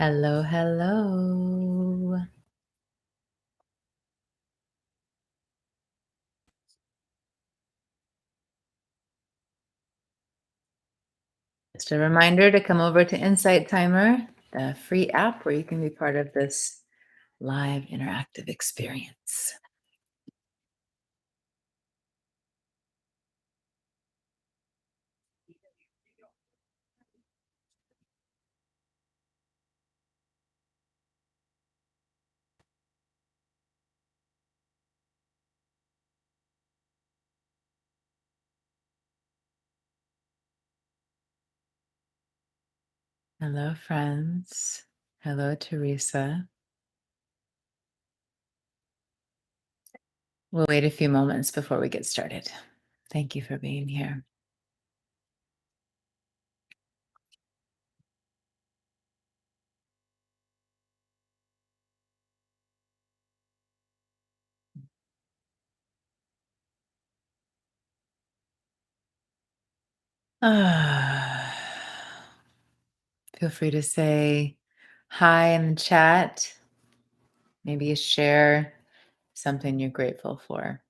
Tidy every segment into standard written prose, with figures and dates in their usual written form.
Hello, hello. Just a reminder to come over to Insight Timer, the free app where you can be part of this live interactive experience. Hello, friends. Hello, Teresa. We'll wait a few moments before we get started. Thank you for being here. Ah, feel free to say hi in the chat. Maybe you share something you're grateful for.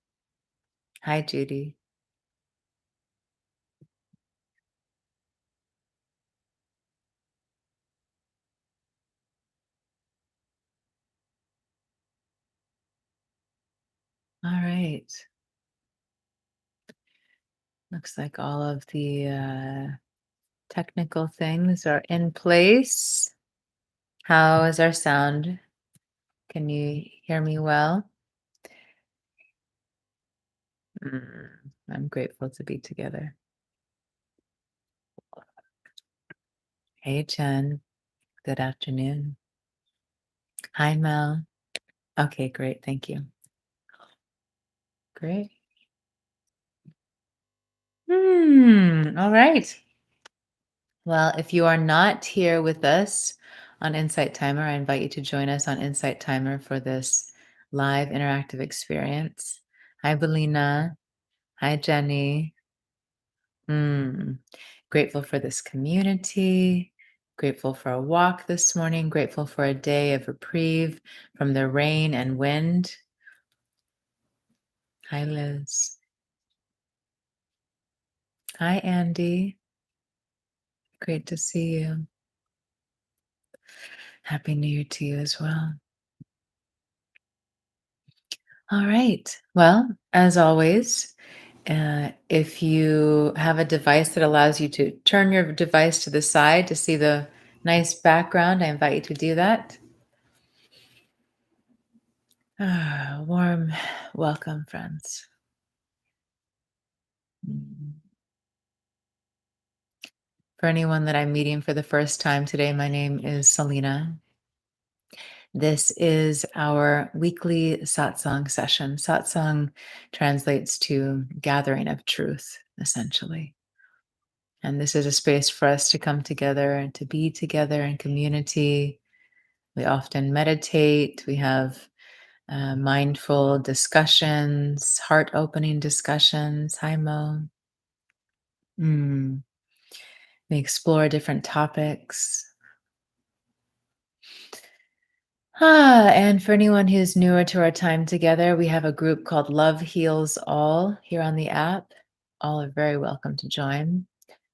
Hi, Judy. All right. Looks like all of the technical things are in place. How is our sound? Can you hear me well? Mm, I'm grateful to be together. Hey, Jen. Good afternoon. Hi, Mel. Okay, great. Thank you. Great. All right. Well, if you are not here with us on Insight Timer, I invite you to join us on Insight Timer for this live interactive experience. Hi, Belina. Hi, Jenny. Mm, Grateful for this community. Grateful for a walk this morning. Grateful for a day of reprieve from the rain and wind. Hi, Liz. Hi, Andy. Great to see you. Happy New Year to you as well. All right. Well, as always, if you have a device that allows you to turn your device to the side to see the nice background, I invite you to do that. Warm welcome, friends. Mm. For anyone that I'm meeting for the first time today, my name is Selena. This is our weekly satsang session. Satsang translates to gathering of truth, essentially. And this is a space for us to come together and to be together in community. We often meditate. We have mindful discussions, heart opening discussions. Hi, Mo. Mm. We explore different topics. And for anyone who's newer to our time together, we have a group called Love Heals All here on the app. All are very welcome to join.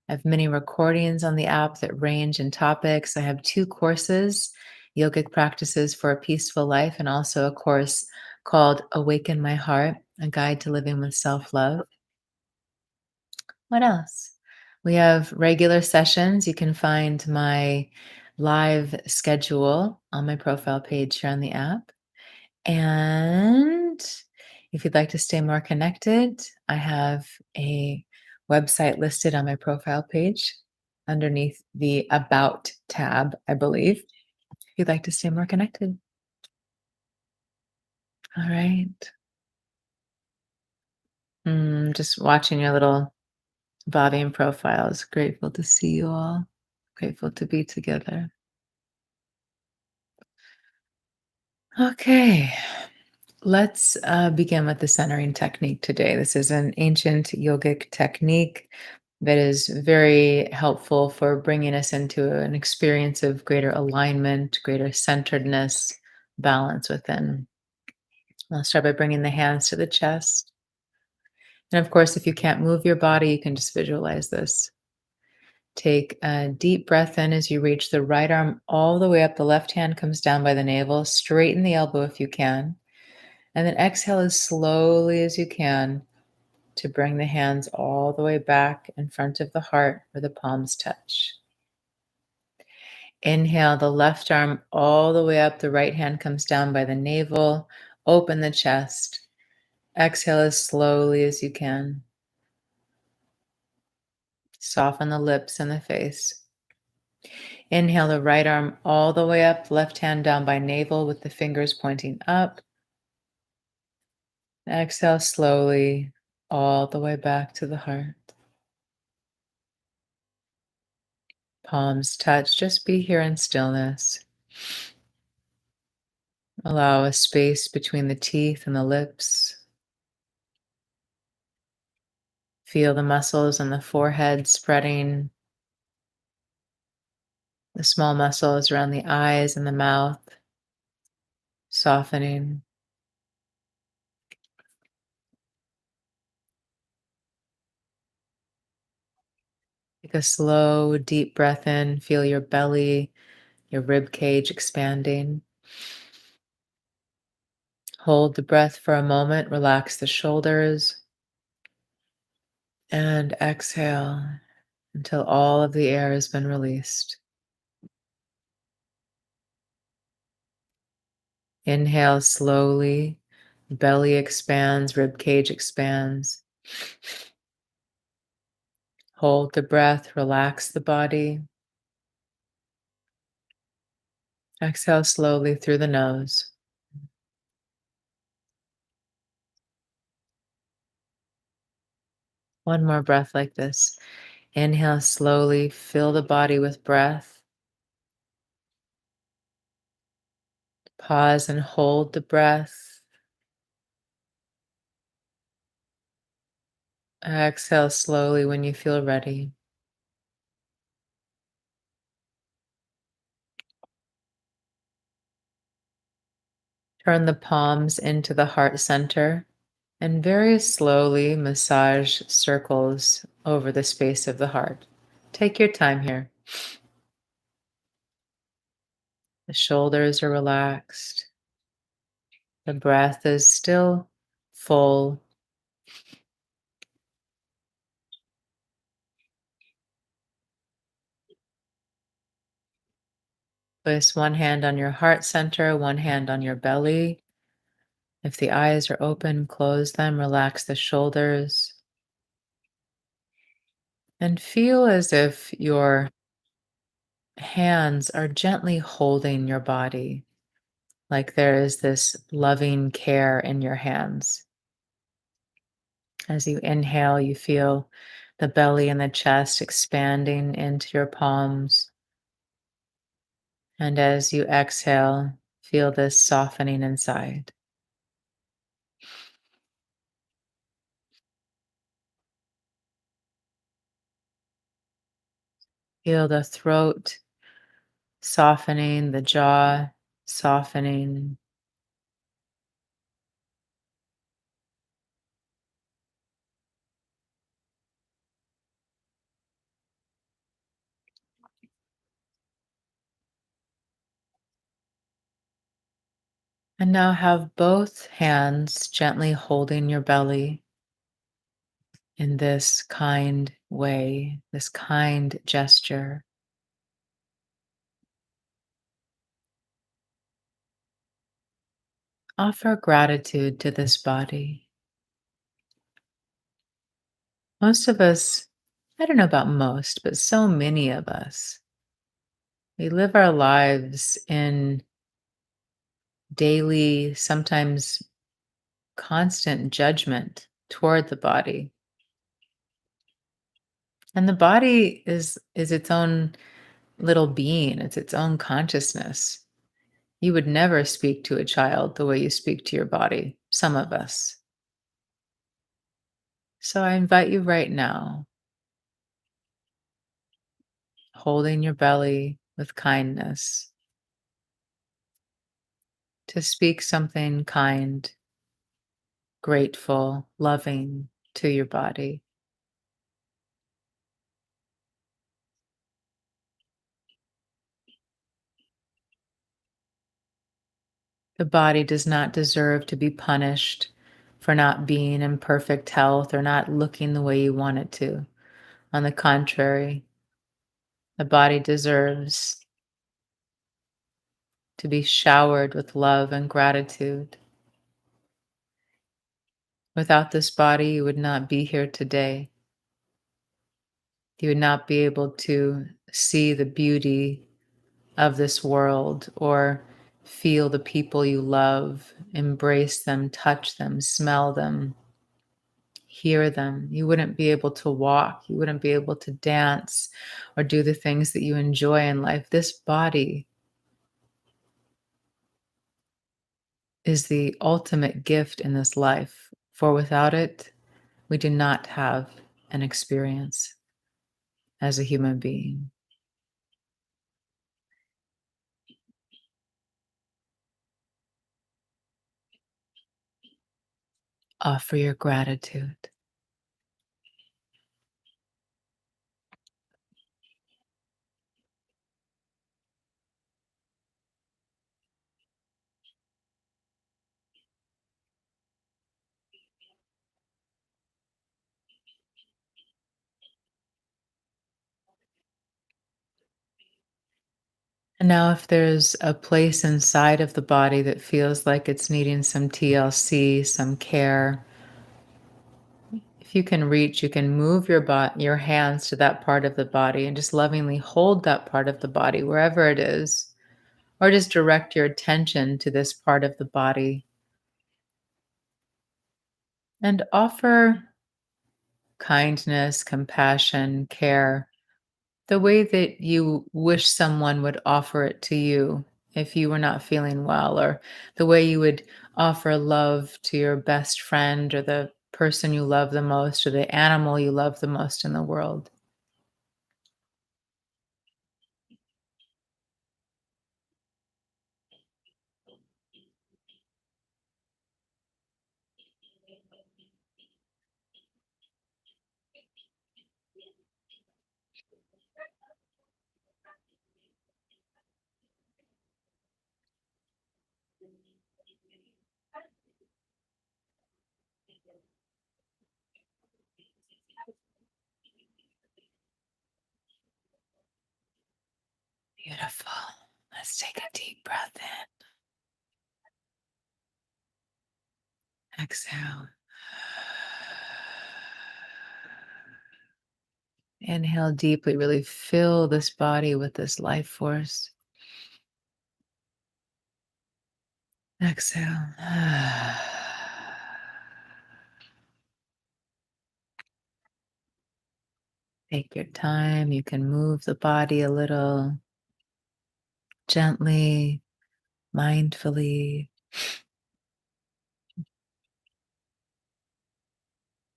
I have many recordings on the app that range in topics. I have 2 courses, yogic practices for a peaceful life, and also a course called Awaken My Heart, a guide to living with self-love. What else? We have regular sessions. You can find my live schedule on my profile page here on the app. And if you'd like to stay more connected, I have a website listed on my profile page underneath the About tab, I believe, if you'd like to stay more connected. All right. Just watching your little bobbing profiles. Grateful to see you all. Grateful to be together. Okay. Let's begin with the centering technique today. This is an ancient yogic technique that is very helpful for bringing us into an experience of greater alignment, greater centeredness, balance within. I'll start by bringing the hands to the chest. And of course, if you can't move your body, you can just visualize this. Take a deep breath in as you reach the right arm all the way up. The left hand comes down by the navel. Straighten the elbow if you can. And then exhale as slowly as you can to bring the hands all the way back in front of the heart where the palms touch. Inhale the left arm all the way up. The right hand comes down by the navel. Open the chest. Exhale as slowly as you can. Soften the lips and the face. Inhale the right arm all the way up, left hand down by navel with the fingers pointing up. Exhale slowly all the way back to the heart. Palms touch, just be here in stillness. Allow a space between the teeth and the lips. Feel the muscles in the forehead spreading, the small muscles around the eyes and the mouth softening. Take a slow, deep breath in. Feel your belly, your rib cage expanding. Hold the breath for a moment. Relax the shoulders. And exhale until all of the air has been released. Inhale slowly. Belly expands, rib cage expands. Hold the breath, relax the body. Exhale slowly through the nose. One more breath like this. Inhale slowly, fill the body with breath. Pause and hold the breath. Exhale slowly when you feel ready. Turn the palms into the heart center and very slowly massage circles over the space of the heart. Take your time here. The shoulders are relaxed. The breath is still full. Place one hand on your heart center, one hand on your belly. If the eyes are open, close them, relax the shoulders. And feel as if your hands are gently holding your body, like there is this loving care in your hands. As you inhale, you feel the belly and the chest expanding into your palms. And as you exhale, feel this softening inside. Feel the throat softening, the jaw softening. And now have both hands gently holding your belly in this kind way, this kind gesture. Offer gratitude to this body. Most of us, I don't know about most, but so many of us, we live our lives in daily, sometimes constant judgment toward the body. And the body is its own little being, it's its own consciousness. You would never speak to a child the way you speak to your body, some of us. So I invite you right now holding your belly with kindness, to speak something kind, grateful, loving to your body. The body does not deserve to be punished for not being in perfect health or not looking the way you want it to. On the contrary, the body deserves to be showered with love and gratitude. Without this body, you would not be here today. You would not be able to see the beauty of this world or feel the people you love, embrace them, touch them, smell them, hear them. You wouldn't be able to walk. You wouldn't be able to dance or do the things that you enjoy in life. This body is the ultimate gift in this life, for without it, we do not have an experience as a human being. Offer your gratitude. And now, if there's a place inside of the body that feels like it's needing some TLC, some care, if you can reach, you can move your hands to that part of the body and just lovingly hold that part of the body wherever it is, or just direct your attention to this part of the body and offer kindness, compassion, care, the way that you wish someone would offer it to you if you were not feeling well, or the way you would offer love to your best friend, or the person you love the most, or the animal you love the most in the world. Beautiful. Let's take a deep breath in. Exhale. Inhale deeply, really fill this body with this life force. Exhale. Take your time. You can move the body a little gently, mindfully.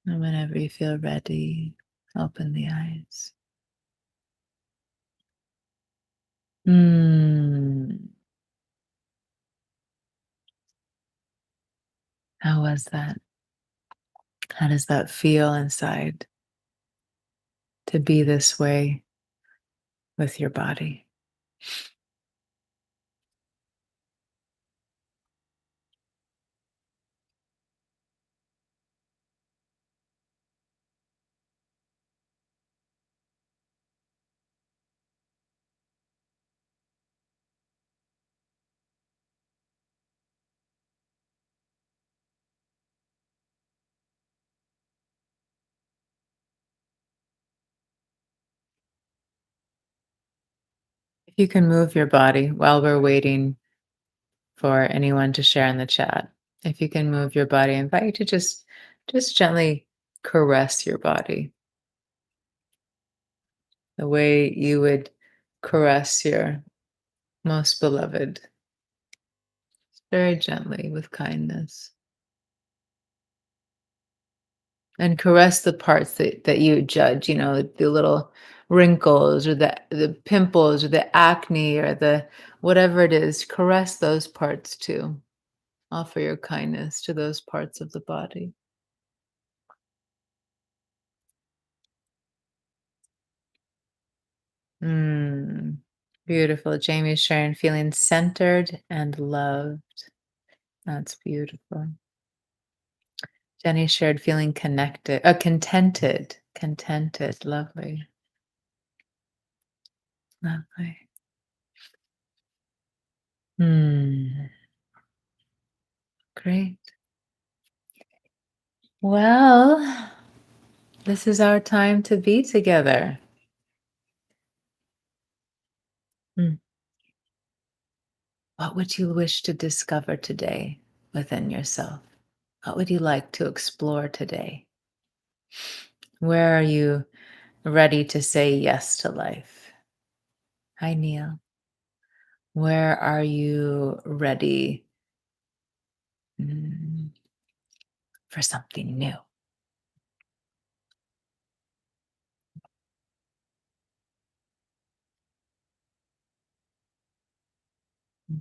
And whenever you feel ready, open the eyes. Mm, how was that? How does that feel inside to be this way with your body? If you can move your body while we're waiting for anyone to share in the chat, if you can move your body, I invite you to just gently caress your body the way you would caress your most beloved, very gently with kindness. And caress the parts that you judge, the little wrinkles or the pimples or the acne or the whatever it is. Caress those parts too. Offer your kindness to those parts of the body. Mm, beautiful. Jamie's sharing feeling centered and loved. That's beautiful. Jenny shared feeling connected, contented. Contented. Lovely. Lovely. Hmm. Great. Well, this is our time to be together. Mm. What would you wish to discover today within yourself? What would you like to explore today? Where are you ready to say yes to life? Hi, Neil. Where are you ready mm, for something new? Mm.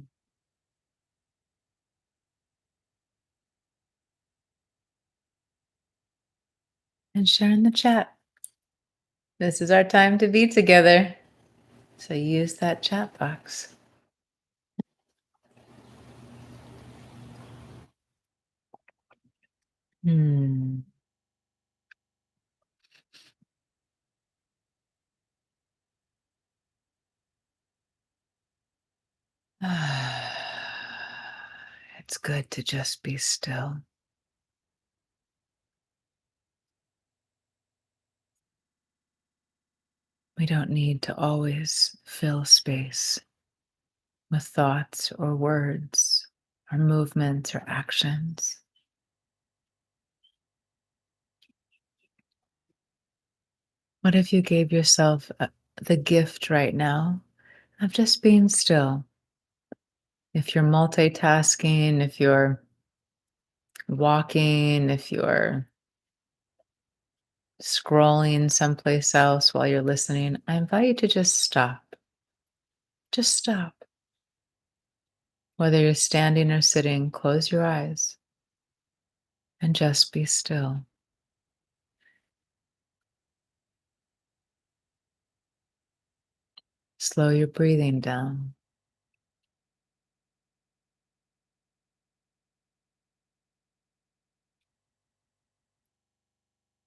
And share in the chat. This is our time to be together. So use that chat box. Hmm. It's good to just be still. We don't need to always fill space with thoughts or words or movements or actions. What if you gave yourself the gift right now of just being still? If you're multitasking, if you're walking, if you're scrolling someplace else while you're listening, I invite you to just stop. Just stop. Whether you're standing or sitting, close your eyes and just be still. Slow your breathing down.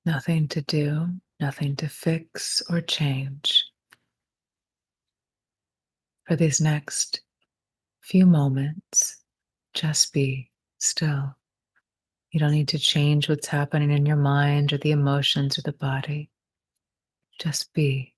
Nothing to do, nothing to fix or change. For these next few moments, just be still. You don't need to change what's happening in your mind or the emotions or the body. Just be.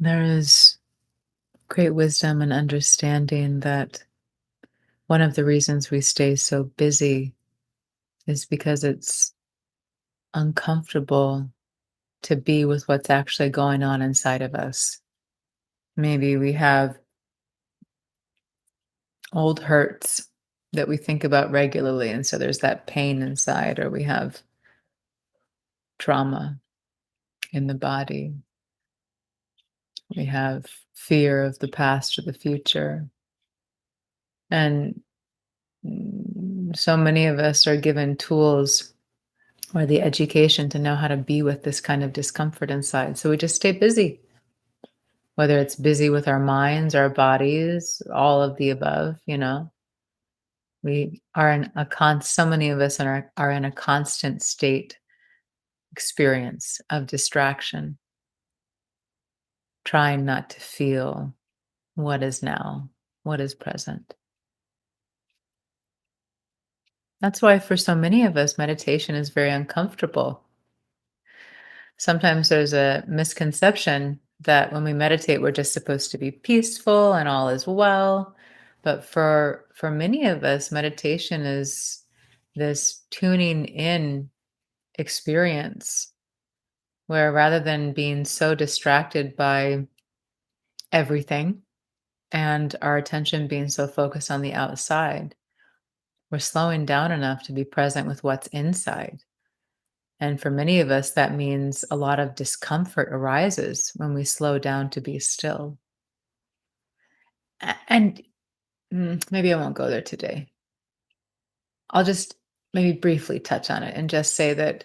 There is great wisdom and understanding that one of the reasons we stay so busy is because it's uncomfortable to be with what's actually going on inside of us. Maybe we have old hurts that we think about regularly, and so there's that pain inside, or we have trauma in the body. We have fear of the past or the future. And so many of us are given tools or the education to know how to be with this kind of discomfort inside. So we just stay busy, whether it's busy with our minds, our bodies, all of the above. We are in so many of us are in a constant state experience of distraction. trying not to feel what is now, what is present. That's why for so many of us, meditation is very uncomfortable. Sometimes there's a misconception that when we meditate, we're just supposed to be peaceful and all is well. But for many of us, meditation is this tuning in experience where rather than being so distracted by everything and our attention being so focused on the outside, we're slowing down enough to be present with what's inside. And for many of us, that means a lot of discomfort arises when we slow down to be still. And maybe I won't go there today. I'll just maybe briefly touch on it and just say that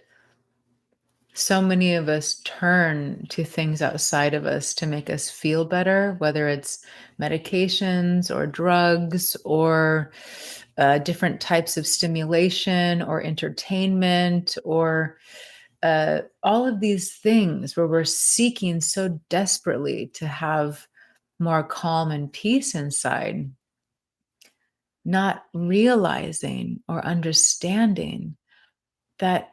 so many of us turn to things outside of us to make us feel better, whether it's medications or drugs or different types of stimulation or entertainment or all of these things where we're seeking so desperately to have more calm and peace inside, not realizing or understanding that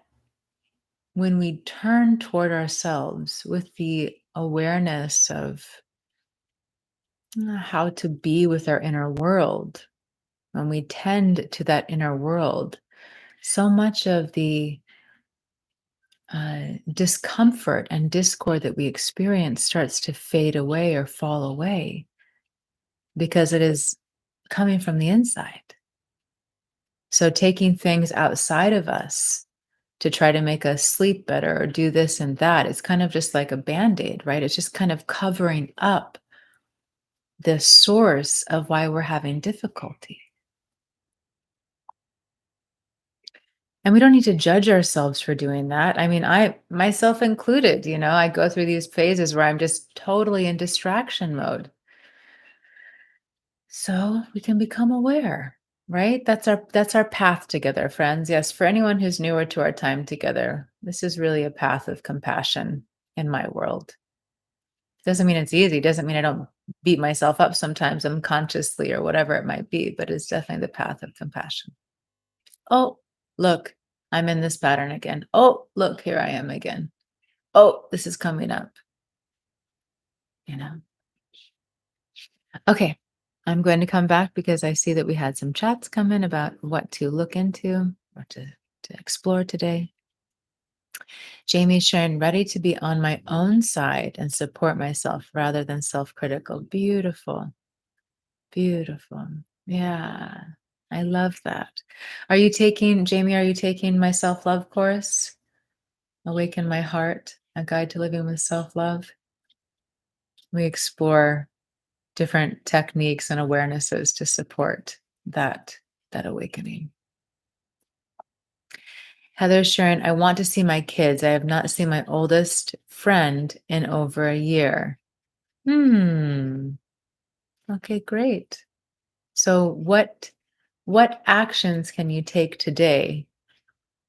when we turn toward ourselves with the awareness of how to be with our inner world, when we tend to that inner world, so much of the discomfort and discord that we experience starts to fade away or fall away because it is coming from the inside. So, taking things outside of us to try to make us sleep better or do this and that, it's kind of just like a band aid, right? It's just kind of covering up the source of why we're having difficulty. And we don't need to judge ourselves for doing that. I mean, I myself included, I go through these phases where I'm just totally in distraction mode. So we can become aware, right? That's our path together, friends. Yes, for anyone who's newer to our time together, this is really a path of compassion in my world. Doesn't mean it's easy, doesn't mean I don't beat myself up sometimes unconsciously or whatever it might be, but it's definitely the path of compassion. Oh, look, I'm in this pattern again. Oh, look, here I am again. Oh, this is coming up, you know. Okay. I'm going to come back because I see that we had some chats come in about what to look into or to explore today. Jamie's sharing, ready to be on my own side and support myself rather than self critical. Beautiful. Beautiful. Yeah. I love that. Jamie, are you taking my self love course? Awaken My Heart, a guide to living with self love. We explore different techniques and awarenesses to support that awakening. Heather's sharing, I want to see my kids. I have not seen my oldest friend in over a year. Hmm. Okay, great. So what actions can you take today?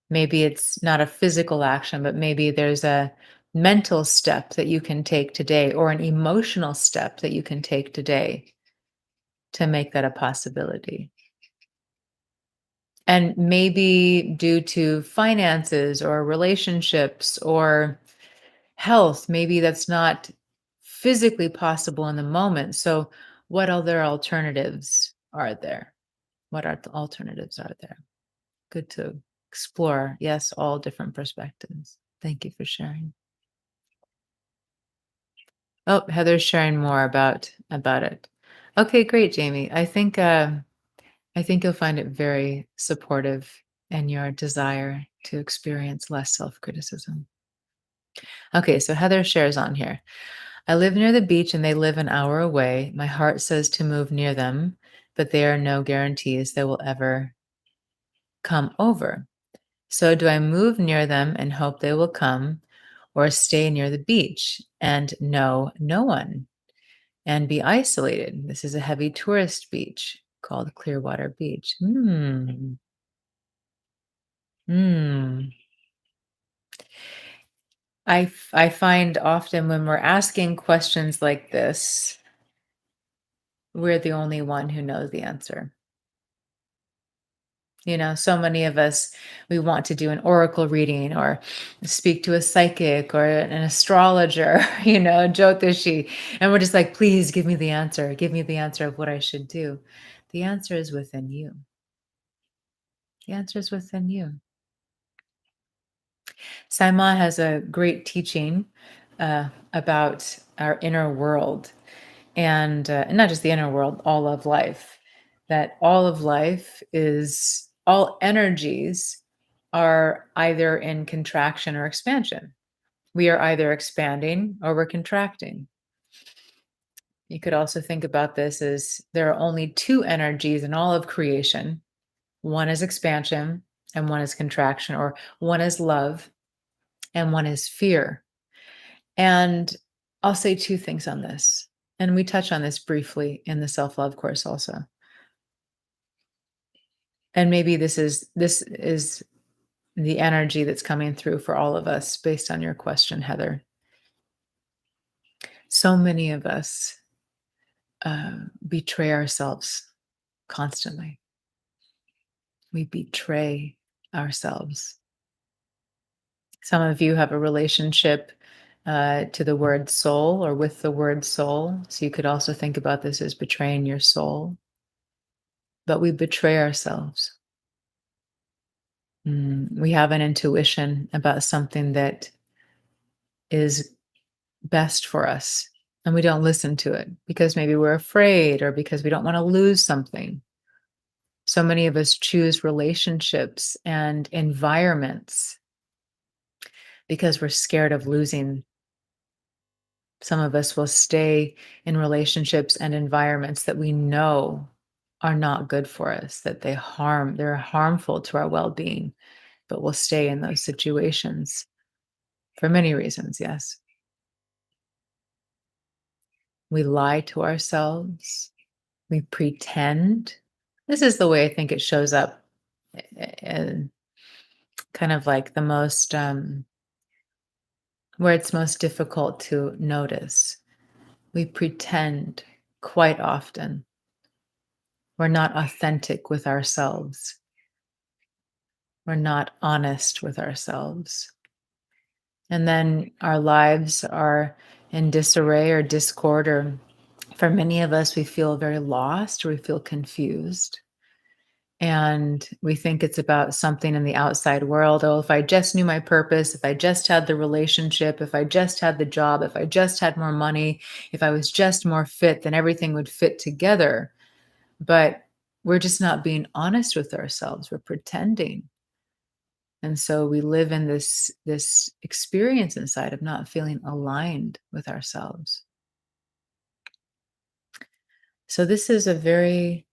Maybe it's not a physical action, but maybe there's a mental step that you can take today or an emotional step that you can take today to make that a possibility. And maybe due to finances or relationships or health, maybe that's not physically possible in the moment. So, what other alternatives are there? What alternatives are there? Good to explore. Yes, all different perspectives. Thank you for sharing. Oh, Heather's sharing more about it. Okay, great, Jamie. I think you'll find it very supportive in your desire to experience less self-criticism. Okay, so Heather shares on here. I live near the beach and they live an hour away. My heart says to move near them, but there are no guarantees they will ever come over. So do I move near them and hope they will come, or stay near the beach and know no one and be isolated? This is a heavy tourist beach called Clearwater Beach. Hmm. I find often when we're asking questions like this, we're the only one who knows the answer. So many of us, we want to do an oracle reading or speak to a psychic or an astrologer, Jyotishi. And we're just like, please give me the answer. Give me the answer of what I should do. The answer is within you. The answer is within you. Saima has a great teaching about our inner world and not just the inner world, all of life. That all of life is all energies are either in contraction or expansion. We are either expanding or we're contracting. You could also think about this as there are only two energies in all of creation. One is expansion and one is contraction, or one is love and one is fear. And I'll say two things on this. And we touch on this briefly in the self-love course also. And maybe this is the energy that's coming through for all of us based on your question, Heather. So many of us betray ourselves constantly. We betray ourselves. Some of you have a relationship to the word soul or with the word soul. So you could also think about this as betraying your soul. But we betray ourselves. We have an intuition about something that is best for us, and we don't listen to it because maybe we're afraid or because we don't want to lose something. So many of us choose relationships and environments because we're scared of losing. Some of us will stay in relationships and environments that we know are not good for us, that they're harmful to our well-being, but we'll stay in those situations for many reasons, yes. We lie to ourselves. We pretend. This is the way I think it shows up in kind of like the most, where it's most difficult to notice. We pretend quite often. We're not authentic with ourselves. We're not honest with ourselves. And then our lives are in disarray or discord, or for many of us, we feel very lost or we feel confused. And we think it's about something in the outside world. Oh, if I just knew my purpose, if I just had the relationship, if I just had the job, if I just had more money, if I was just more fit, then everything would fit together. But we're just not being honest with ourselves. We're pretending. And so we live in this experience inside of not feeling aligned with ourselves. So this is a very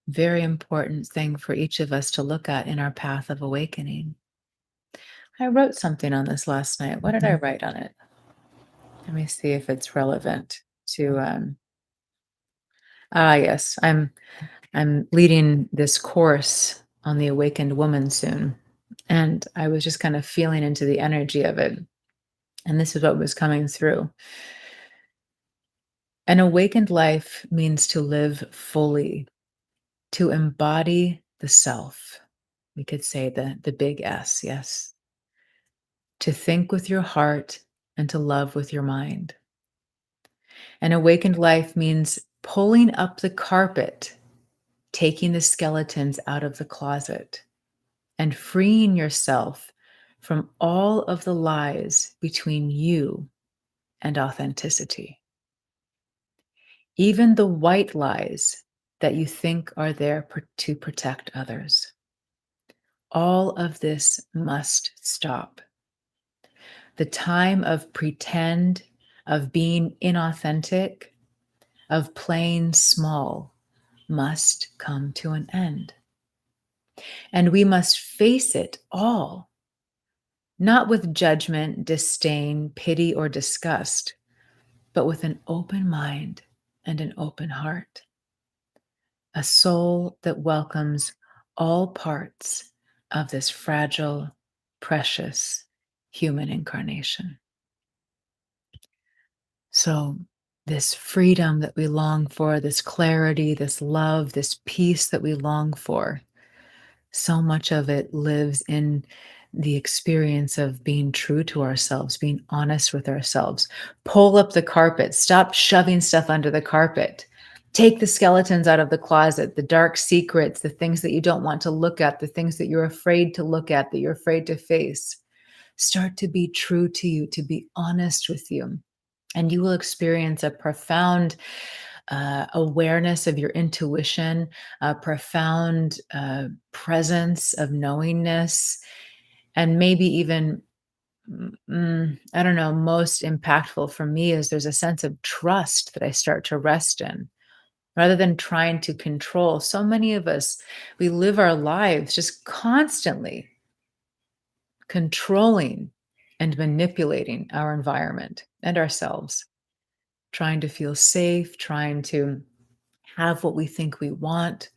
very important thing for each of us to look at in our path of awakening. I wrote something on this last night. What did I write on it? Let me see if it's relevant to yes, I'm leading this course on the awakened woman soon. And I was just kind of feeling into the energy of it. And this is what was coming through. An awakened life means to live fully, to embody the self. We could say the big S, yes. To think with your heart and to love with your mind. An awakened life means pulling up the carpet, taking the skeletons out of the closet, and freeing yourself from all of the lies between you and authenticity. Even the white lies that you think are there to protect others. All of this must stop. The time of pretend, of being inauthentic, of playing small must come to an end. And we must face it all, not with judgment, disdain, pity, or disgust, but with an open mind and an open heart. A soul that welcomes all parts of this fragile, precious human incarnation. So, this freedom that we long for, this clarity, this love, this peace that we long for, so much of it lives in the experience of being true to ourselves, being honest with ourselves. Pull up the carpet, stop shoving stuff under the carpet. Take the skeletons out of the closet, the dark secrets, the things that you don't want to look at, the things that you're afraid to look at, that you're afraid to face. Start to be true to you, to be honest with you. And you will experience a profound awareness of your intuition, a profound presence of knowingness, and maybe even, I don't know, most impactful for me is there's a sense of trust that I start to rest in rather than trying to control. So many of us, we live our lives just constantly controlling and manipulating our environment and ourselves, trying to feel safe, trying to have what we think we want.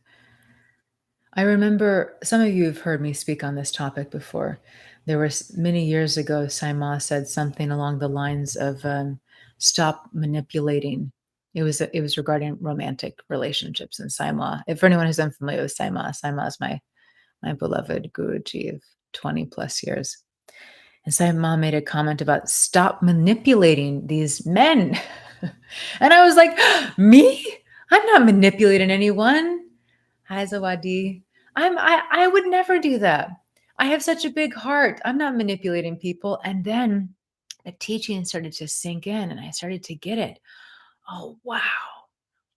I remember some of you have heard me speak on this topic before. There was many years ago, Saima said something along the lines of stop manipulating. It was regarding romantic relationships and Saima. If anyone who's unfamiliar with Saima, Saima is my beloved Guruji of 20 plus years. And Saima made a comment about stop manipulating these men. And I was like, me? I'm not manipulating anyone. Hi, Zawadi. I would never do that. I have such a big heart. I'm not manipulating people. And then the teaching started to sink in and I started to get it. Oh, wow.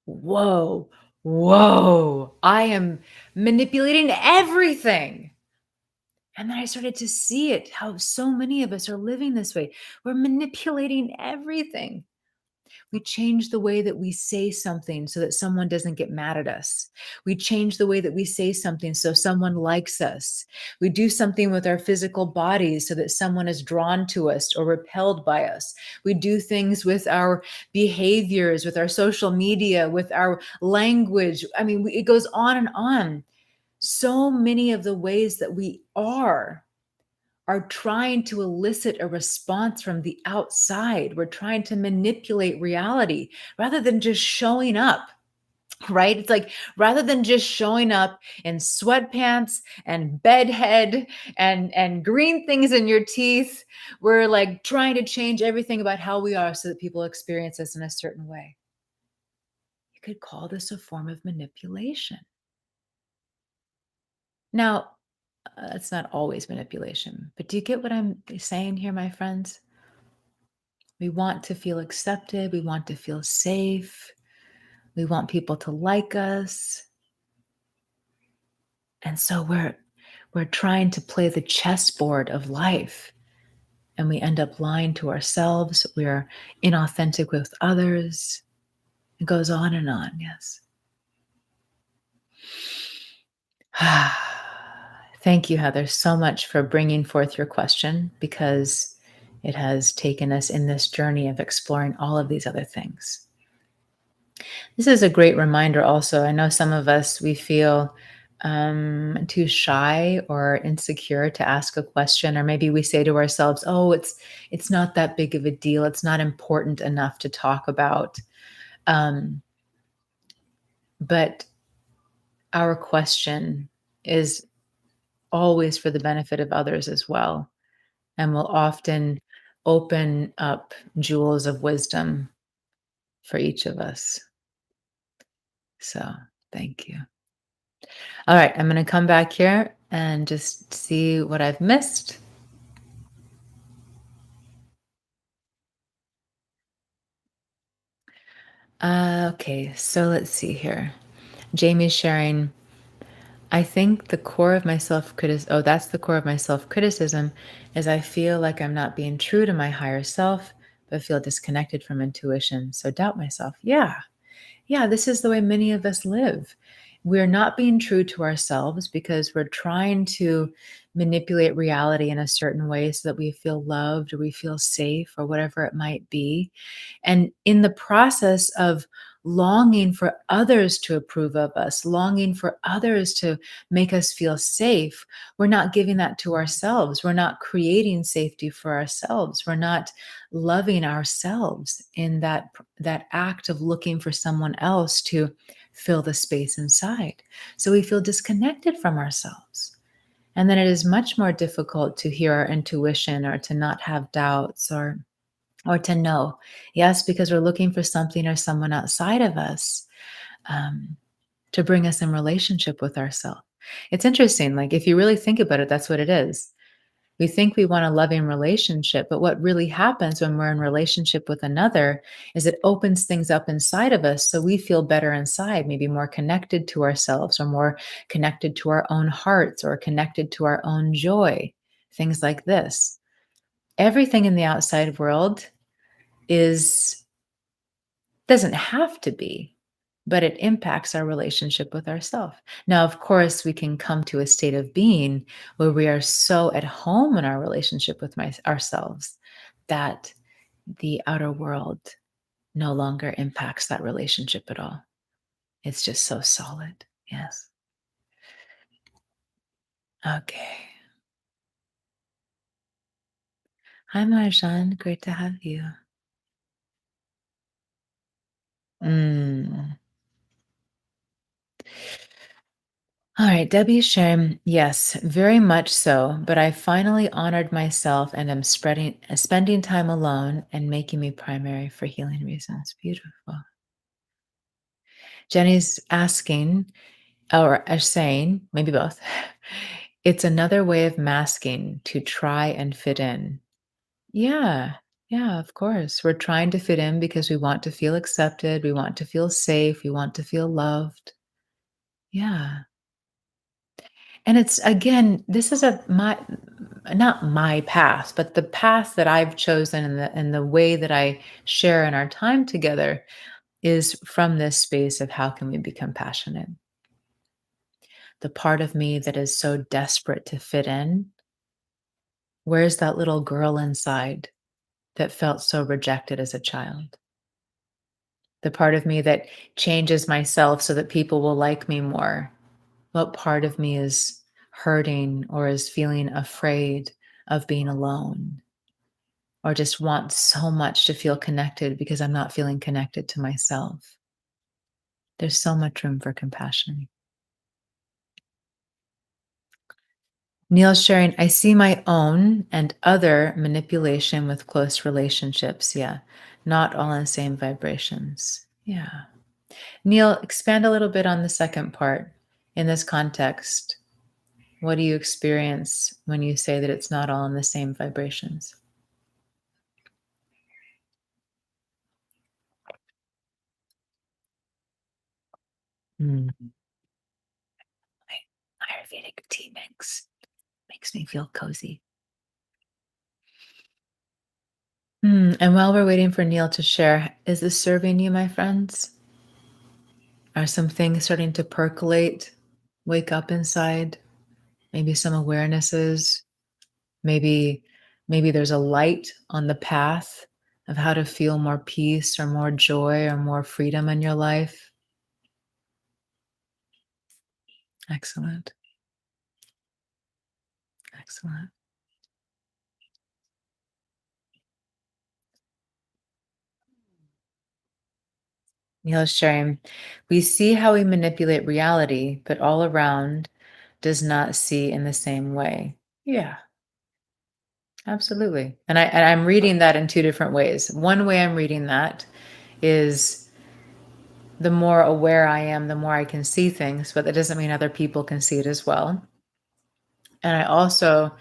Whoa. Whoa. I am manipulating everything. And then I started to see it, how so many of us are living this way. We're manipulating everything. We change the way that we say something so that someone doesn't get mad at us. We change the way that we say something so someone likes us. We do something with our physical bodies so that someone is drawn to us or repelled by us. We do things with our behaviors, with our social media, with our language. I mean, it goes on and on. So many of the ways that we are trying to elicit a response from the outside. We're trying to manipulate reality rather than just showing up, right? It's like rather than just showing up in sweatpants and bedhead and green things in your teeth, we're like trying to change everything about how we are so that people experience us in a certain way. You could call this a form of manipulation. Now, it's not always manipulation, but do you get what I'm saying here, my friends? We want to feel accepted. We want to feel safe. We want people to like us. And so we're trying to play the chessboard of life. And we end up lying to ourselves. We're inauthentic with others. It goes on and on, yes. Thank you, Heather, so much for bringing forth your question because it has taken us in this journey of exploring all of these other things. This is a great reminder also. I know some of us, we feel too shy or insecure to ask a question, or maybe we say to ourselves, oh, it's not that big of a deal. It's not important enough to talk about. But our question is always for the benefit of others as well, and will often open up jewels of wisdom for each of us. So thank you. All right, I'm going to come back here and just see what I've missed. Okay, so let's see here. Jamie's sharing, I think the core of my self-criticism, that's the core of my self-criticism, is I feel like I'm not being true to my higher self, but feel disconnected from intuition. So doubt myself. Yeah, this is the way many of us live. We're not being true to ourselves because we're trying to manipulate reality in a certain way so that we feel loved or we feel safe or whatever it might be. And in the process of longing for others to approve of us, longing for others to make us feel safe, we're not giving that to ourselves. We're not creating safety for ourselves. We're not loving ourselves in that act of looking for someone else to fill the space inside. So we feel disconnected from ourselves. And then it is much more difficult to hear our intuition or to not have doubts or to know. Yes, because we're looking for something or someone outside of us um, to bring us in relationship with ourselves. It's interesting. Like if you really think about it, that's what it is. We think we want a loving relationship, but what really happens when we're in relationship with another is it opens things up inside of us so we feel better inside, maybe more connected to ourselves or more connected to our own hearts or connected to our own joy, things like this. Everything in the outside world is doesn't have to be, but it impacts our relationship with ourself. Now, of course, we can come to a state of being where we are so at home in our relationship with ourselves that the outer world no longer impacts that relationship at all. It's just so solid. Yes. Okay. Hi, Marjan. Great to have you. Mm. All right, Debbie's sharing, yes, very much so. But I finally honored myself and am spending time alone and making me primary for healing reasons. Beautiful. Jenny's asking, or saying, maybe both. It's another way of masking to try and fit in. Yeah, yeah, of course. We're trying to fit in because we want to feel accepted. We want to feel safe. We want to feel loved. Yeah. And it's again, this is a my not my path, but the path that I've chosen and the way that I share in our time together is from this space of how can we be compassionate? The part of me that is so desperate to fit in, where's that little girl inside that felt so rejected as a child? The part of me that changes myself so that people will like me more. What part of me is hurting or is feeling afraid of being alone or just wants so much to feel connected because I'm not feeling connected to myself? There's so much room for compassion. Neil sharing, I see my own and other manipulation with close relationships. Yeah. Not all in the same vibrations. Yeah. Neil, expand a little bit on the second part in this context. What do you experience when you say that it's not all in the same vibrations? Mm. Ayurvedic tea makes me feel cozy. And while we're waiting for Neil to share, is this serving you, my friends? Are some things starting to percolate, wake up inside? Maybe some awarenesses. Maybe there's a light on the path of how to feel more peace or more joy or more freedom in your life. Excellent. Excellent. Neil sharing, we see how we manipulate reality, but all around does not see in the same way. Yeah, absolutely. And I'm reading that in two different ways. One way I'm reading that is the more aware I am, the more I can see things, but that doesn't mean other people can see it as well. And I also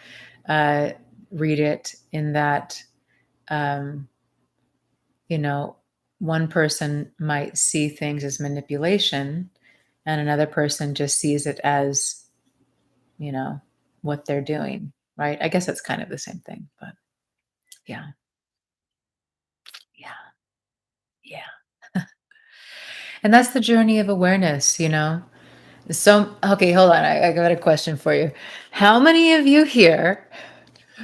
uh, read it in that, um, you know, one person might see things as manipulation, and another person just sees it as, you know, what they're doing, right? I guess it's kind of the same thing, but yeah, yeah, yeah. And that's the journey of awareness, you know? So, okay, hold on. I got a question for you. How many of you here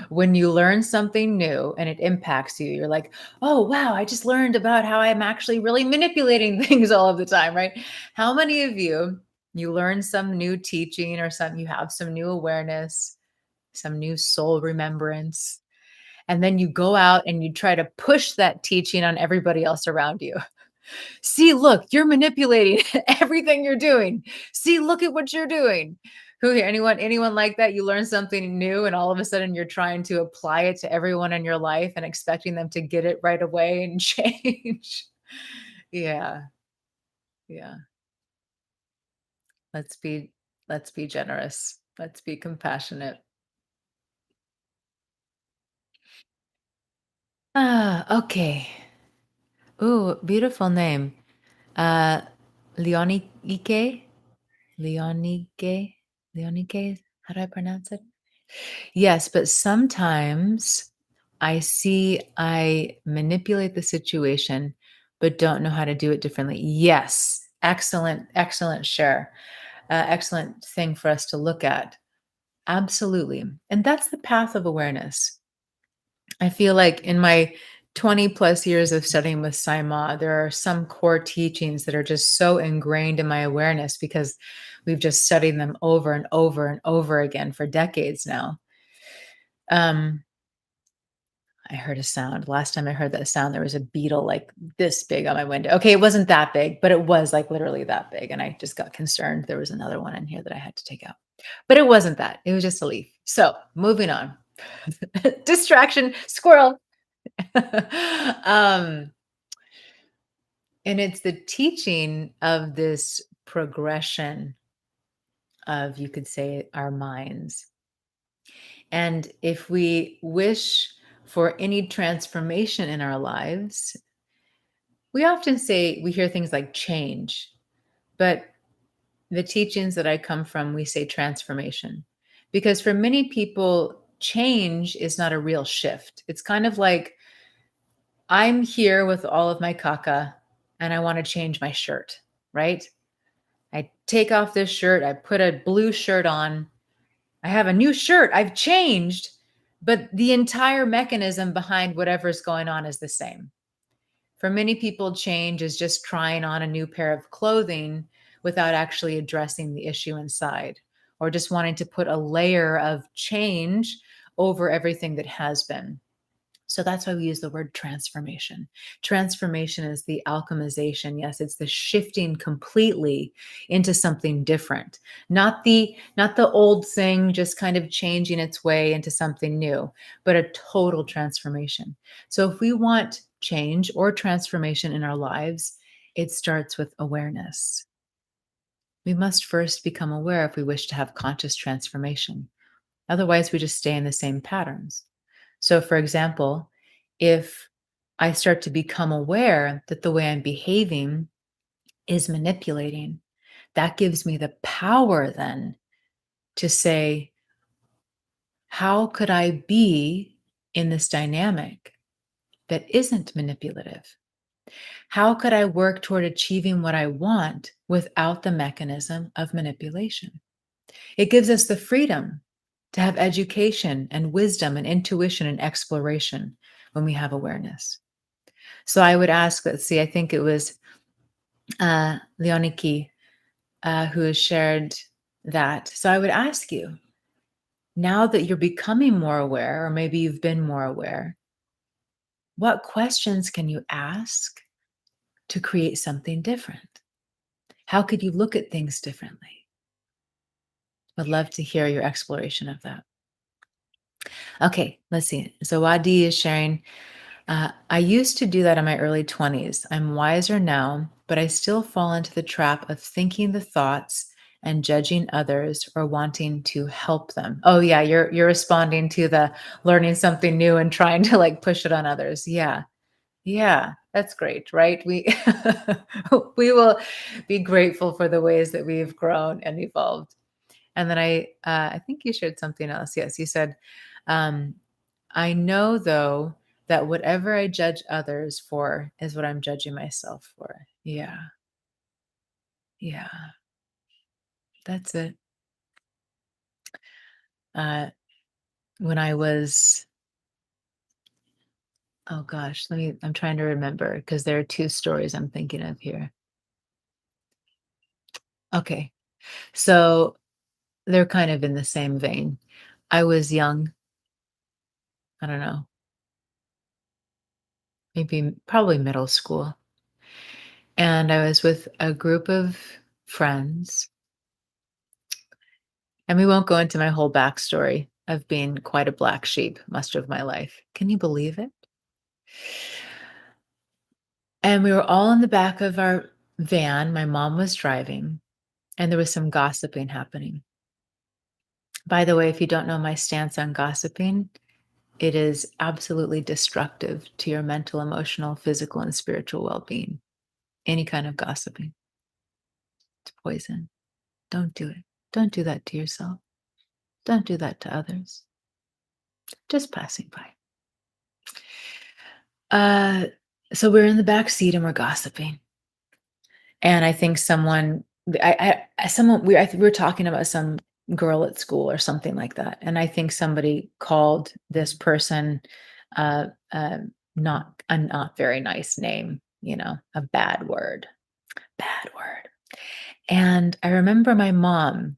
When you learn something new and it impacts you, you're like, oh, wow, I just learned about how I'm actually really manipulating things all of the time, right? How many of you, you learn some new teaching or some, you have some new awareness, some new soul remembrance, and then you go out and you try to push that teaching on everybody else around you. See, look, you're manipulating everything you're doing. See, look at what you're doing. Who here? Anyone like that? You learn something new and all of a sudden you're trying to apply it to everyone in your life and expecting them to get it right away and change. Yeah. Yeah. Let's be let's be generous. Let's be compassionate. Okay. Ooh, beautiful name. Uh Leonike? Leonike? Leonike? How do I pronounce it? Yes, but sometimes I manipulate the situation, but don't know how to do it differently. Yes, excellent, excellent share. Excellent thing for us to look at. Absolutely. And that's the path of awareness. I feel like in my 20 plus years of studying with Saima, there are some core teachings that are just so ingrained in my awareness because we've just studied them over and over and over again for decades now. Um, I heard a sound. Last time I heard that sound, there was a beetle like this big on my window. Okay, it wasn't that big, but it was like literally that big. And I just got concerned. There was another one in here that I had to take out. But it wasn't that. It was just a leaf. So moving on. Distraction, squirrel. um, and it's the teaching of this progression of, you could say, our minds. And if we wish for any transformation in our lives, we often say, we hear things like change, but the teachings that I come from, we say transformation. Because for many people, change is not a real shift. It's kind of like I'm here with all of my caca and I want to change my shirt, right? I take off this shirt, I put a blue shirt on, I have a new shirt, I've changed, but the entire mechanism behind whatever's going on is the same. For many people, change is just trying on a new pair of clothing without actually addressing the issue inside, or just wanting to put a layer of change over everything that has been. So that's why we use the word transformation. Transformation is the alchemization. Yes, it's the shifting completely into something different. Not the old thing just kind of changing its way into something new, but a total transformation. So if we want change or transformation in our lives, it starts with awareness. We must first become aware if we wish to have conscious transformation. Otherwise, we just stay in the same patterns. So, for example, if I start to become aware that the way I'm behaving is manipulating, that gives me the power then to say, how could I be in this dynamic that isn't manipulative? How could I work toward achieving what I want without the mechanism of manipulation? It gives us the freedom to have education and wisdom and intuition and exploration when we have awareness. So I would ask, let's see, I think it was Leoniki who has shared that. So I would ask you, now that you're becoming more aware, or maybe you've been more aware, what questions can you ask to create something different? How could you look at things differently? Would love to hear your exploration of that. Okay, let's see. So Wadi is sharing. I used to do that in my early 20s. I'm wiser now, but I still fall into the trap of thinking the thoughts and judging others or wanting to help them. Oh yeah, you're responding to the learning something new and trying to like push it on others. Yeah. Yeah, that's great, right? We we will be grateful for the ways that we've grown and evolved. And then I think you shared something else. Yes, you said, um, I know though that whatever I judge others for is what I'm judging myself for. Yeah. Yeah. That's it. Uh, when I was, oh gosh, I'm trying to remember because there are two stories I'm thinking of here. Okay. So they're kind of in the same vein. I was young, I don't know, maybe probably middle school. And I was with a group of friends, and we won't go into my whole backstory of being quite a black sheep most of my life. Can you believe it? And we were all in the back of our van. My mom was driving, and there was some gossiping happening. By the way, if you don't know my stance on gossiping, it is absolutely destructive to your mental, emotional, physical, and spiritual well being. Any kind of gossiping, it's poison. Don't do it. Don't do that to yourself. Don't do that to others. Just passing by. Uh, so we're in the back seat and we're gossiping. And I think we were talking about some girl at school or something like that. And I think somebody called this person uh, uh, not a not very nice name, a bad word. And I remember my mom,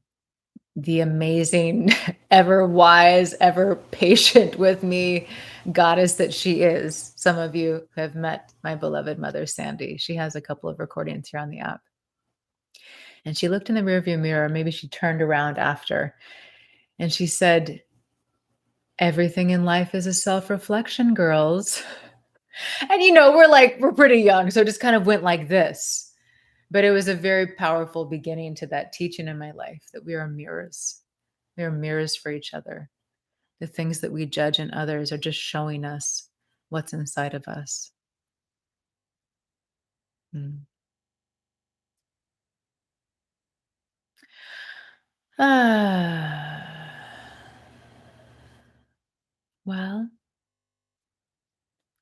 the amazing, ever wise, ever patient with me goddess that she is. Some of you have met my beloved mother, Sandy. She has a couple of recordings here on the app. And she looked in the rearview mirror, maybe she turned around after, and she said, "Everything in life is a self-reflection, girls." And we're pretty young, so it just kind of went like this. But it was a very powerful beginning to that teaching in my life that we are mirrors. We are mirrors for each other. The things that we judge in others are just showing us what's inside of us. Mm. Ah. Well,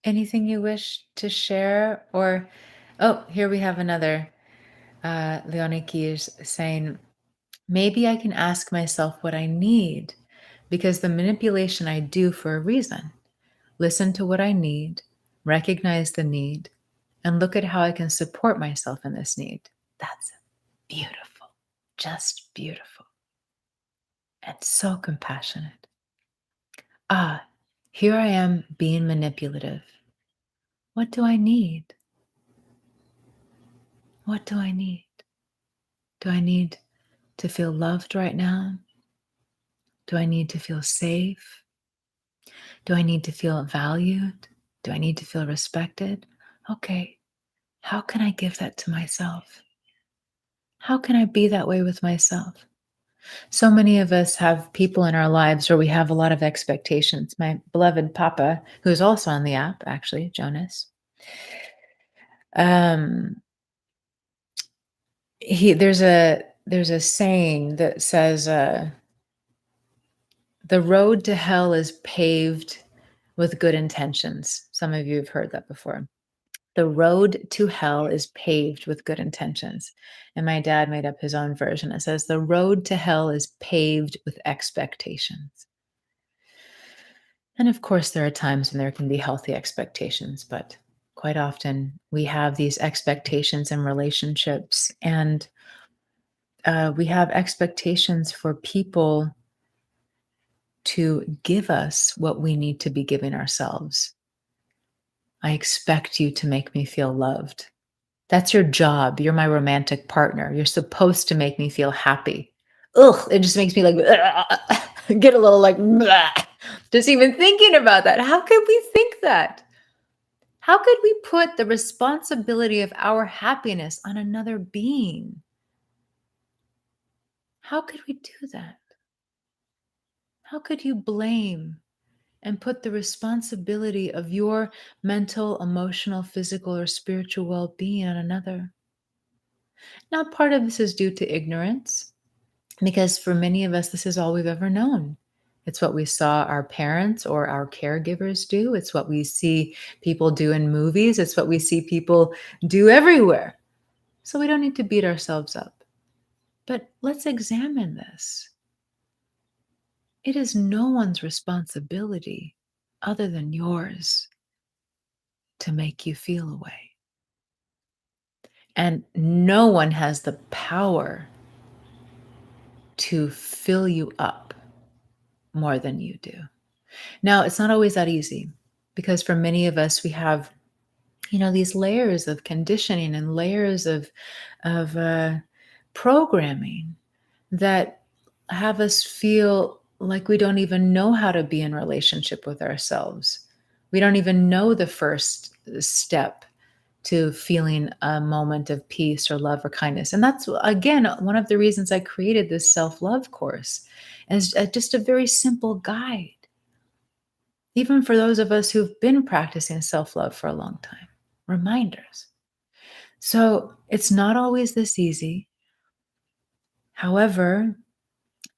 anything you wish to share? Or, oh, here we have another. Leonie Keys saying, maybe I can ask myself what I need because the manipulation I do for a reason. Listen to what I need, recognize the need, and look at how I can support myself in this need. That's beautiful, just beautiful, and so compassionate. Ah, here I am being manipulative. What do I need? What do I need? Do I need to feel loved right now? Do I need to feel safe? Do I need to feel valued? Do I need to feel respected? Okay, how can I give that to myself? How can I be that way with myself? So many of us have people in our lives where we have a lot of expectations. My beloved Papa, who's also on the app, actually, Jonas, um, there's a saying that says, "The road to hell is paved with good intentions." Some of you have heard that before. The road to hell is paved with good intentions. And my dad made up his own version. It says, the road to hell is paved with expectations. And of course, there are times when there can be healthy expectations, but quite often we have these expectations in relationships, and we have expectations for people to give us what we need to be giving ourselves. I expect you to make me feel loved. That's your job. You're my romantic partner. You're supposed to make me feel happy. Ugh, it just makes me like get a little like just even thinking about that. How could we think that? How could we put the responsibility of our happiness on another being? How could we do that? How could you blame and put the responsibility of your mental, emotional, physical, or spiritual well being on another? Now, part of this is due to ignorance, because for many of us, this is all we've ever known. It's what we saw our parents or our caregivers do. It's what we see people do in movies. It's what we see people do everywhere. So we don't need to beat ourselves up. But let's examine this. It is no one's responsibility other than yours to make you feel a way. And no one has the power to fill you up more than you do. Now, it's not always that easy because for many of us, we have, these layers of conditioning and layers of programming that have us feel like we don't even know how to be in relationship with ourselves. We don't even know the first step to feeling a moment of peace or love or kindness. And that's, again, one of the reasons I created this self love course as just a very simple guide, even for those of us who've been practicing self love for a long time. Reminders. So it's not always this easy. However,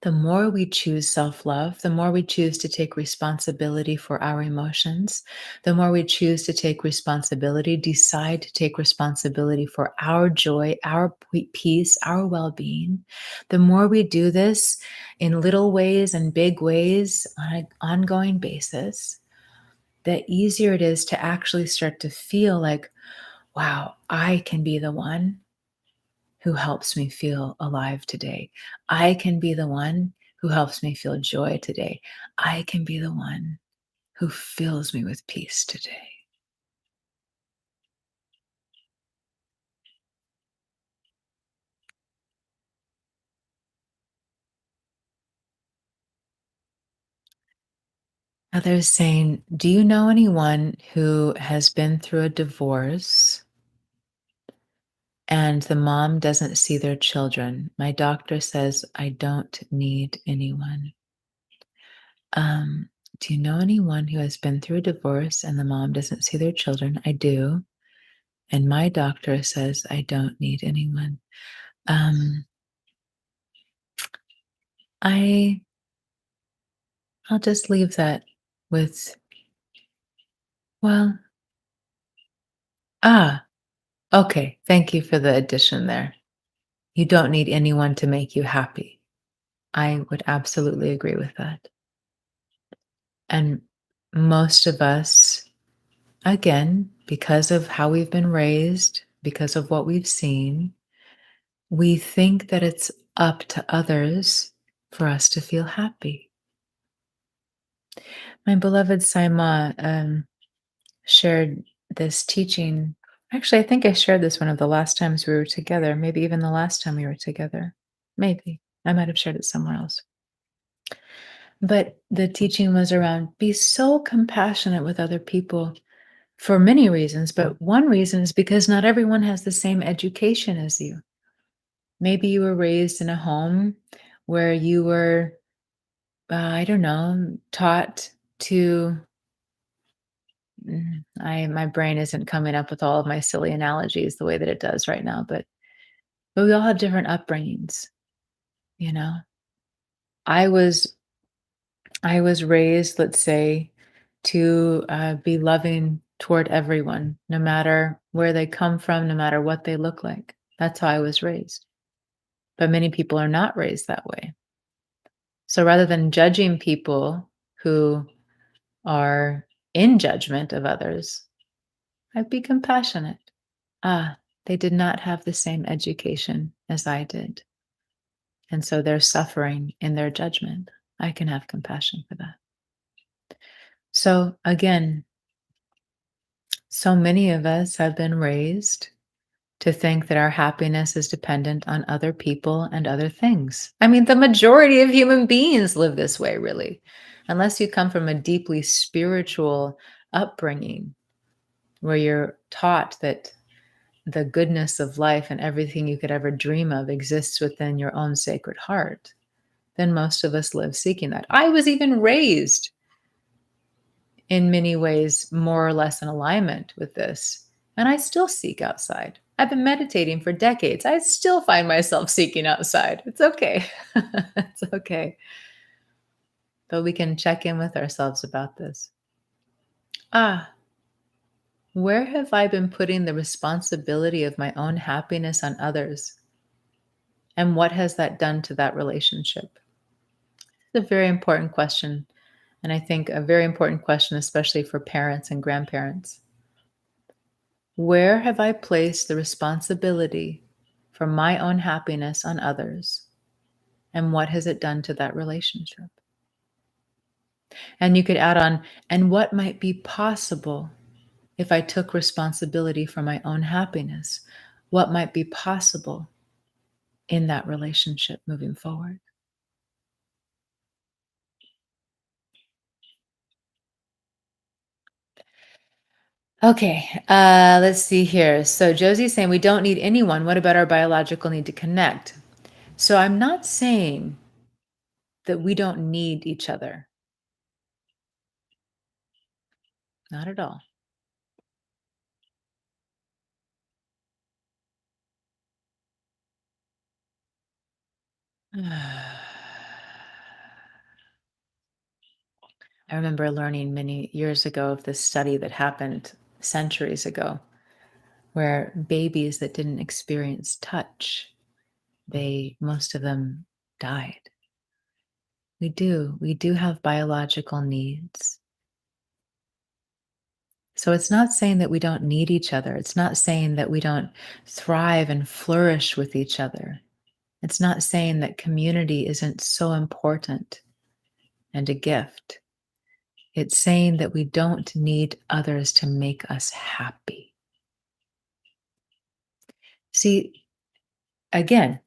the more we choose self love, the more we choose to take responsibility for our emotions, the more we choose to take responsibility, decide to take responsibility for our joy, our peace, our well being, the more we do this in little ways and big ways on an ongoing basis, the easier it is to actually start to feel like, wow, I can be the one who helps me feel alive today. I can be the one who helps me feel joy today. I can be the one who fills me with peace today. Others saying, do you know anyone who has been through a divorce and the mom doesn't see their children? My doctor says I don't need anyone. Um, do you know anyone who has been through a divorce and the mom doesn't see their children? I do. And my doctor says I don't need anyone. Um, I I'll just leave that with, well, ah, okay. Thank you for the addition there. You don't need anyone to make you happy. I would absolutely agree with that. And most of us, again, because of how we've been raised, because of what we've seen, we think that it's up to others for us to feel happy. My beloved Saima shared this teaching. Actually, I think I shared this one of the last times we were together, maybe even the last time we were together. Maybe. I might have shared it somewhere else. But the teaching was around be so compassionate with other people for many reasons. But one reason is because not everyone has the same education as you. Maybe you were raised in a home where you were, I don't know, taught to my brain isn't coming up with all of my silly analogies the way that it does right now, but we all have different upbringings, you know. I was I was raised, let's say, to be loving toward everyone, no matter where they come from, no matter what they look like. That's how I was raised. But many people are not raised that way. So rather than judging people who are in judgment of others, I'd be compassionate. Ah, they did not have the same education as I did. And so they're suffering in their judgment. I can have compassion for that. So again, so many of us have been raised to think that our happiness is dependent on other people and other things. I mean, the majority of human beings live this way, really, unless you come from a deeply spiritual upbringing where you're taught that the goodness of life and everything you could ever dream of exists within your own sacred heart, then most of us live seeking that. I was even raised in many ways more or less in alignment with this, and I still seek outside. I've been meditating for decades. I still find myself seeking outside. It's okay. It's okay. But we can check in with ourselves about this. Ah, where have I been putting the responsibility of my own happiness on others? And what has that done to that relationship? It's a very important question. And I think a very important question, especially for parents and grandparents. Where have I placed the responsibility for my own happiness on others? And what has it done to that relationship? And you could add on, and what might be possible if I took responsibility for my own happiness? What might be possible in that relationship moving forward? Okay, let's see here. So Josie's saying we don't need anyone. What about our biological need to connect? So I'm not saying that we don't need each other. Not at all. I remember learning many years ago of this study that happened centuries ago where babies that didn't experience touch, they most of them died. We do have biological needs. So it's not saying that we don't need each other. It's not saying that we don't thrive and flourish with each other. It's not saying that community isn't so important and a gift. It's saying that we don't need others to make us happy. See, again,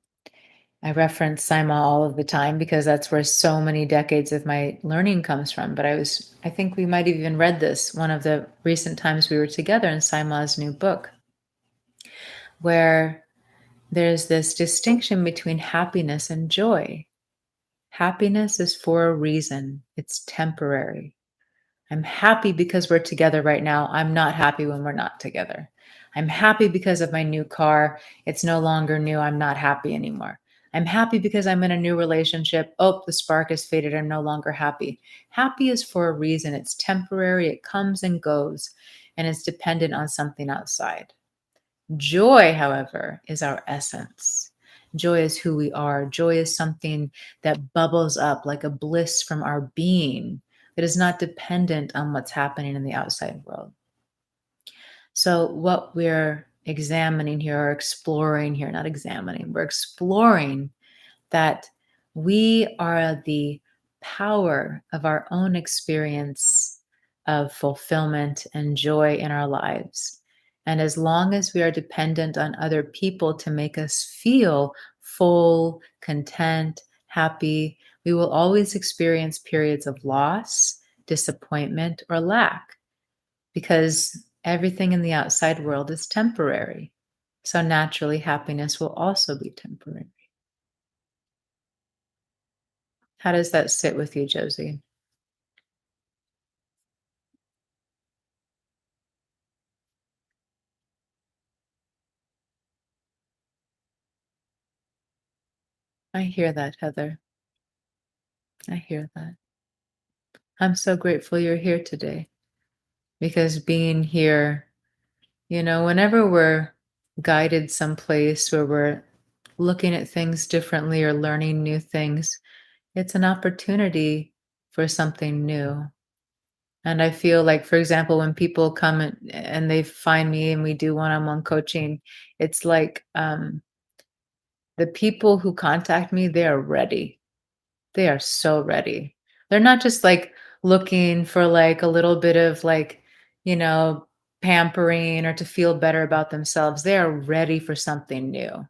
I reference Sima all of the time because that's where so many decades of my learning comes from. But I think we might have even read this one of the recent times we were together in Sima's new book, where there's this distinction between happiness and joy. Happiness is for a reason, it's temporary. I'm happy because we're together right now. I'm not happy when we're not together. I'm happy because of my new car. It's no longer new. I'm not happy anymore. I'm happy because I'm in a new relationship. Oh, the spark has faded. I'm no longer happy. Happy is for a reason. It's temporary. It comes and goes, and it's dependent on something outside. Joy, however, is our essence. Joy is who we are. Joy is something that bubbles up like a bliss from our being that is not dependent on what's happening in the outside world. So, what we're examining here or exploring here, not examining, we're exploring that we are the power of our own experience of fulfillment and joy in our lives. And as long as we are dependent on other people to make us feel full, content, happy, we will always experience periods of loss, disappointment, or lack because everything in the outside world is temporary. So naturally, happiness will also be temporary. How does that sit with you, Josie? I hear that, Heather. I hear that. I'm so grateful you're here today because being here, whenever we're guided someplace where we're looking at things differently or learning new things, it's an opportunity for something new. And I feel like, for example, when people come and they find me and we do one on one coaching, it's like the people who contact me, they are ready. They are so ready. They're not just like looking for like a little bit of like, you know, pampering or to feel better about themselves. They are ready for something new.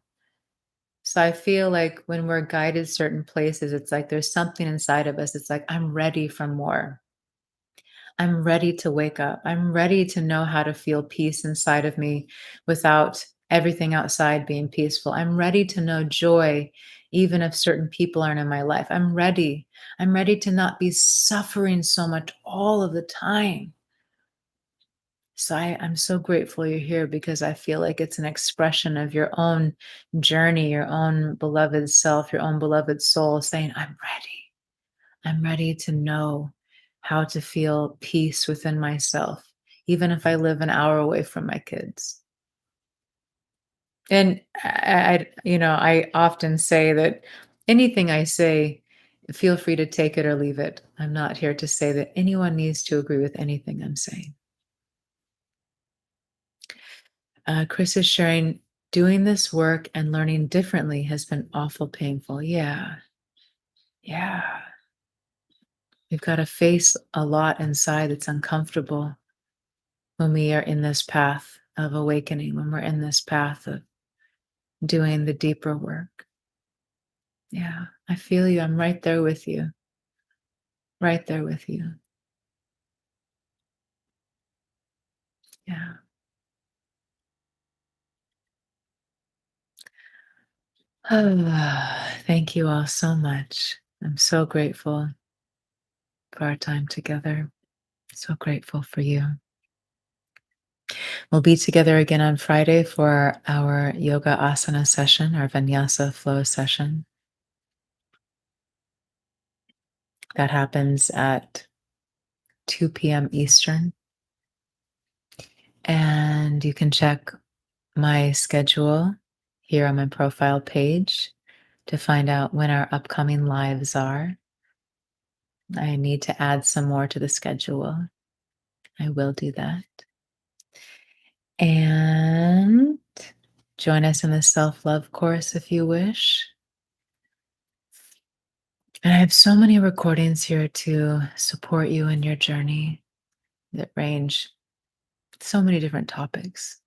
So I feel like when we're guided certain places, it's like there's something inside of us. It's like, I'm ready for more. I'm ready to wake up. I'm ready to know how to feel peace inside of me without everything outside being peaceful. I'm ready to know joy, even if certain people aren't in my life. I'm ready. I'm ready to not be suffering so much all of the time. So I'm so grateful you're here because I feel like it's an expression of your own journey, your own beloved self, your own beloved soul saying, I'm ready. I'm ready to know how to feel peace within myself, even if I live an hour away from my kids. And I often say that anything I say feel free to take it or leave it. I'm not here to say that anyone needs to agree with anything I'm saying. Chris is sharing, doing this work and learning differently has been awful painful. Yeah. Yeah. We've got to face a lot inside that's uncomfortable when we are in this path of awakening, when we're in this path of doing the deeper work. Yeah. I feel you. I'm right there with you. Right there with you. Yeah. Thank you all so much. I'm so grateful for our time together. So grateful for you. We'll be together again on Friday for our yoga asana session, our vinyasa flow session. That happens at 2 p.m. Eastern. And you can check my schedule here on my profile page to find out when our upcoming lives are. I need to add some more to the schedule. I will do that. And join us in the self love course if you wish. And I have so many recordings here to support you in your journey that range so many different topics.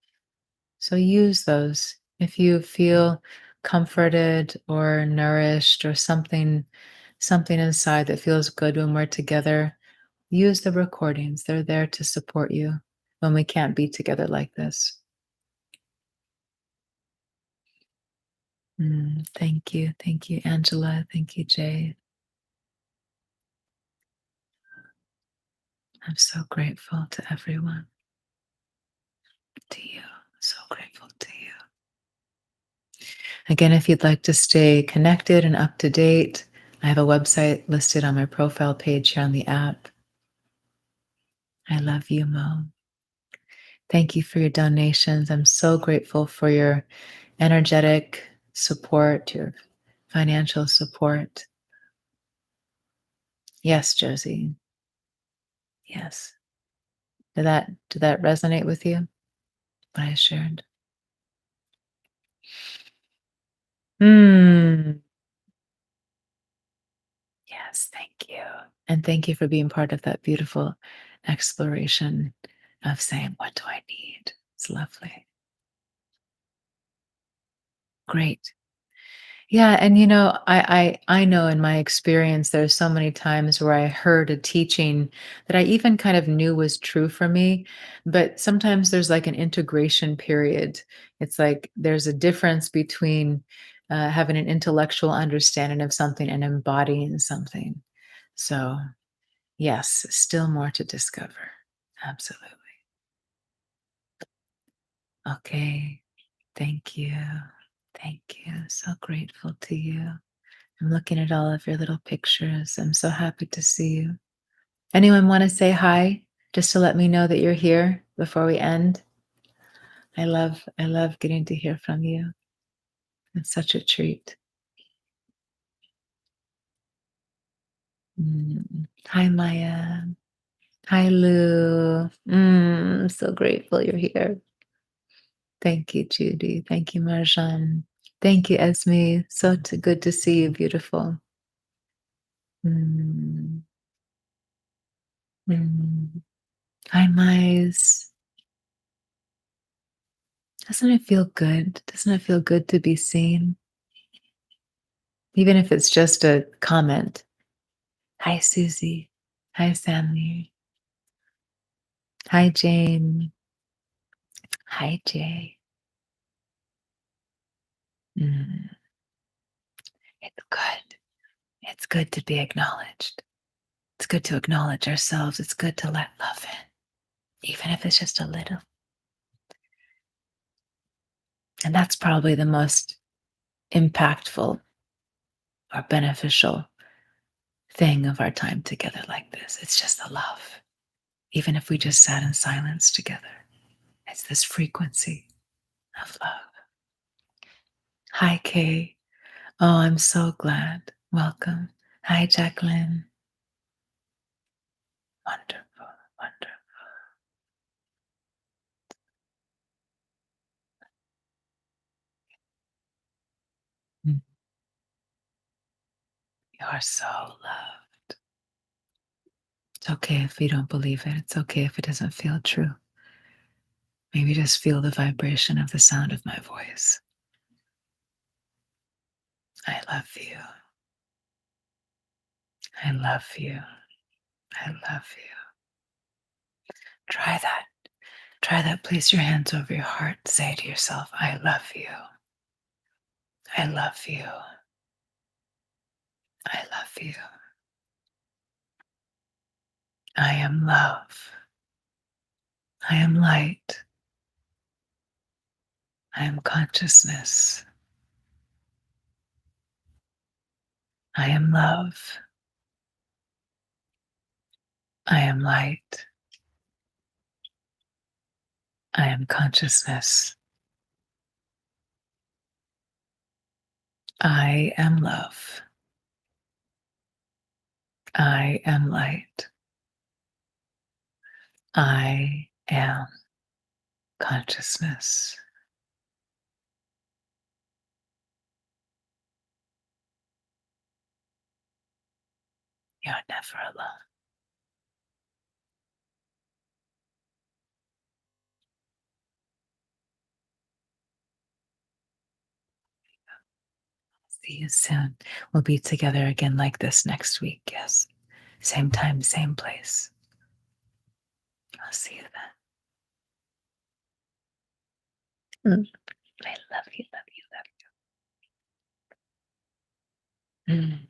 So use those if you feel comforted or nourished or something inside that feels good when we're together. Use the recordings. They're there to support you when we can't be together like this. Thank you. Thank you, Angela. Thank you, Jay. I'm so grateful to everyone, to you. So grateful to you. Again, if you'd like to stay connected and up to date, I have a website listed on my profile page here on the app. I love you, Mo. Thank you for your donations. I'm so grateful for your energetic support, your financial support. Yes, Josie. Yes. Did that resonate with you? What I shared? Hmm. Yes, thank you. And thank you for being part of that beautiful exploration of saying, what do I need? It's lovely. Great. Yeah, and I know in my experience there's so many times where I heard a teaching that I even kind of knew was true for me, but sometimes there's like an integration period. It's like there's a difference between having an intellectual understanding of something and embodying something. So, yes, still more to discover. Absolutely. Okay. Thank you. Thank you. So grateful to you. I'm looking at all of your little pictures. I'm so happy to see you. Anyone want to say hi just to let me know that you're here before we end? I love getting to hear from you. It's such a treat. Hi, Maya. Hi, Lou. I'm so grateful you're here. Thank you, Judy. Thank you, Marjan. Thank you, Esme. So good to see you, beautiful. Mm, mm. Hi, Mais. Doesn't it feel good? Doesn't it feel good to be seen? Even if it's just a comment. Hi, Susie. Hi, Sammy. Hi, Jane. Hi, Jay. Mm, it's good. It's good to be acknowledged. It's good to acknowledge ourselves. It's good to let love in, even if it's just a little. And that's probably the most impactful or beneficial thing of our time together like this. It's just the love. Even if we just sat in silence together, it's this frequency of love. Hi, Kay. Oh, I'm so glad. Welcome. Hi, Jacqueline. Wonderful, wonderful. Mm. You are so loved. It's okay if you don't believe it. It's okay if it doesn't feel true. Maybe just feel the vibration of the sound of my voice. I love you. I love you. I love you. Try that. Try that. Place your hands over your heart. Say to yourself, I love you. I love you. I love you. I am love. I am light. I am consciousness. I am love. I am light. I am consciousness. I am love. I am light. I am consciousness. You're never alone. See you soon. We'll be together again like this next week. Yes. Same time, same place. I'll see you then. I love you, love you, love you.